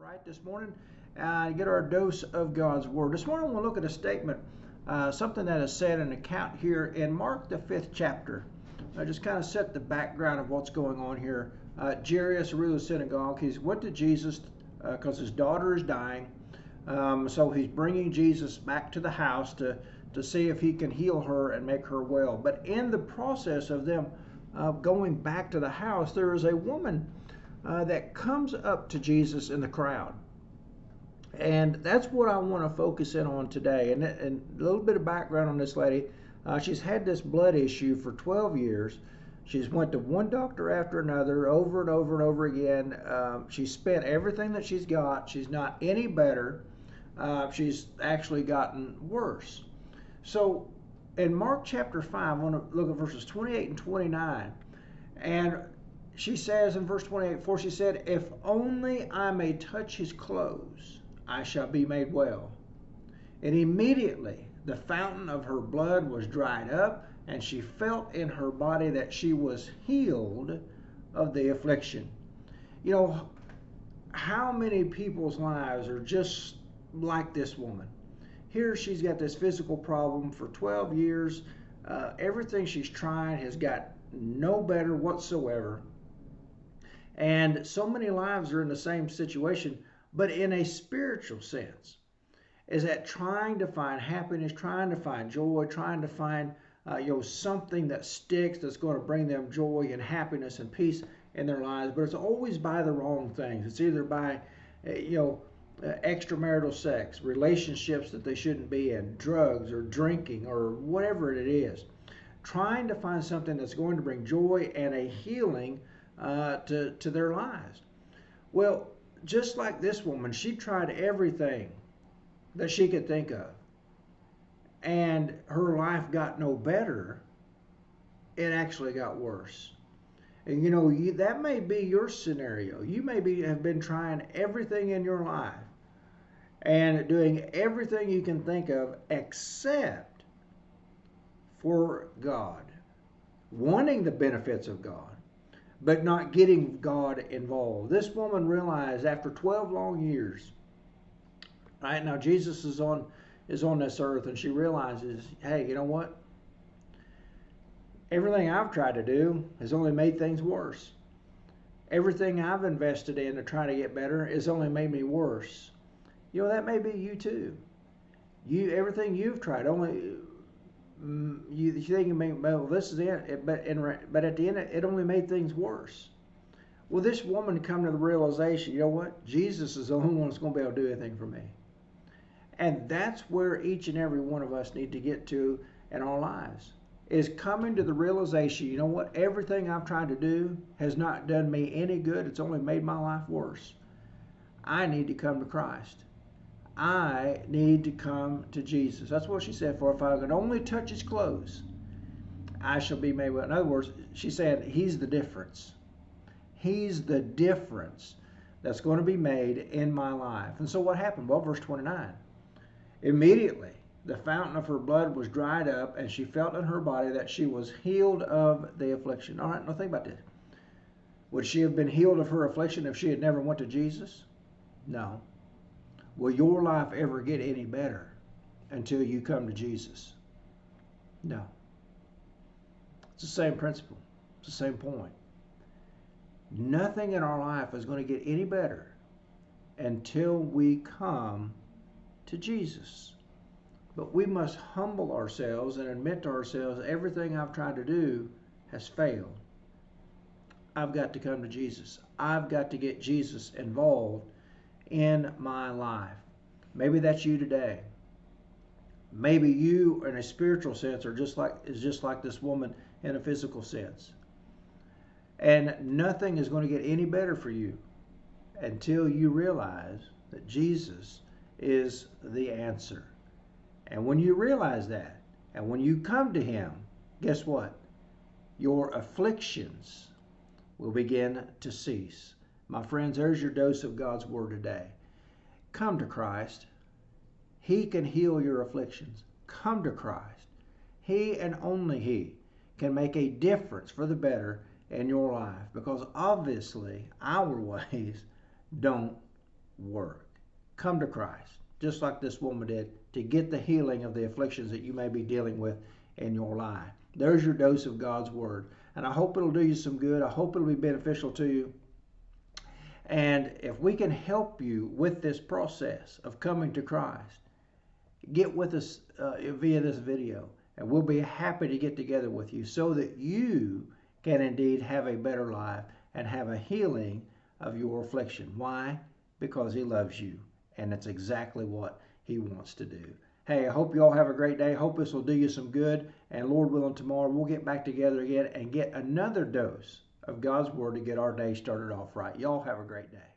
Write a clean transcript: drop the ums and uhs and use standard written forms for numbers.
Right this morning and get our dose of God's Word. This morning we'll look at a statement, something that is said in an account here in Mark the 5th chapter. Just kind of set the background of what's going on here. Jairus, the ruler of the synagogue, he went to Jesus because his daughter is dying. So he's bringing Jesus back to the house to see if he can heal her and make her well. But in the process of them going back to the house, there is a woman that comes up to Jesus in the crowd. And that's what I want to focus in on today. And a little bit of background on this lady. She's had this blood issue for 12 years. She's went to one doctor after another, over and over and over again. She's spent everything that she's got. She's not any better. She's actually gotten worse. So in Mark chapter 5, I want to look at verses 28 and 29. And she says in verse 28, for she said, if only I may touch his clothes, I shall be made well. And immediately the fountain of her blood was dried up, and she felt in her body that she was healed of the affliction. You know, how many people's lives are just like this woman? Here she's got this physical problem for 12 years. Everything she's tried has got no better whatsoever. And so many lives are in the same situation, but in a spiritual sense. Is that trying to find happiness, trying to find joy, trying to find something that sticks, that's going to bring them joy and happiness and peace in their lives. But it's always by the wrong things. It's either by extramarital sex, relationships that they shouldn't be in, drugs or drinking or whatever it is. Trying to find something that's going to bring joy and a healing to their lives. Well, just like this woman, she tried everything that she could think of, and her life got no better. It actually got worse. And that may be your scenario. You may have been trying everything in your life and doing everything you can think of except for God, wanting the benefits of God, but not getting God involved. This woman realized after 12 long years, right now Jesus is on this earth, and she realizes, hey, you know what? Everything I've tried to do has only made things worse. Everything I've invested in to try to get better has only made me worse. That may be you too. Everything you've tried only. You think, well, this is it, but at the end, it only made things worse. Well, this woman come to the realization, you know what? Jesus is the only one that's going to be able to do anything for me. And that's where each and every one of us need to get to in our lives, is coming to the realization, you know what? Everything I've tried to do has not done me any good. It's only made my life worse. I need to come to Christ. I need to come to Jesus. That's what she said. For if I can only touch his clothes, I shall be made well. In other words, she said, he's the difference. He's the difference that's going to be made in my life. And so what happened? Well, verse 29. Immediately, the fountain of her blood was dried up, and she felt in her body that she was healed of the affliction. All right, now think about this. Would she have been healed of her affliction if she had never went to Jesus? No. Will your life ever get any better until you come to Jesus? No. It's the same principle. It's the same point. Nothing in our life is going to get any better until we come to Jesus. But we must humble ourselves and admit to ourselves, everything I've tried to do has failed. I've got to come to Jesus. I've got to get Jesus involved in my life. Maybe that's you today. Maybe you, in a spiritual sense, is just like this woman in a physical sense. And nothing is going to get any better for you until you realize that Jesus is the answer. And when you realize that, and when you come to him, guess what? Your afflictions will begin to cease. My friends, there's your dose of God's Word today. Come to Christ. He can heal your afflictions. Come to Christ. He and only He can make a difference for the better in your life, because obviously our ways don't work. Come to Christ, just like this woman did, to get the healing of the afflictions that you may be dealing with in your life. There's your dose of God's Word. And I hope it'll do you some good. I hope it'll be beneficial to you. And if we can help you with this process of coming to Christ, get with us via this video. And we'll be happy to get together with you so that you can indeed have a better life and have a healing of your affliction. Why? Because He loves you. And that's exactly what He wants to do. Hey, I hope you all have a great day. Hope this will do you some good. And Lord willing, tomorrow we'll get back together again and get another dose of God's Word to get our day started off right. Y'all have a great day.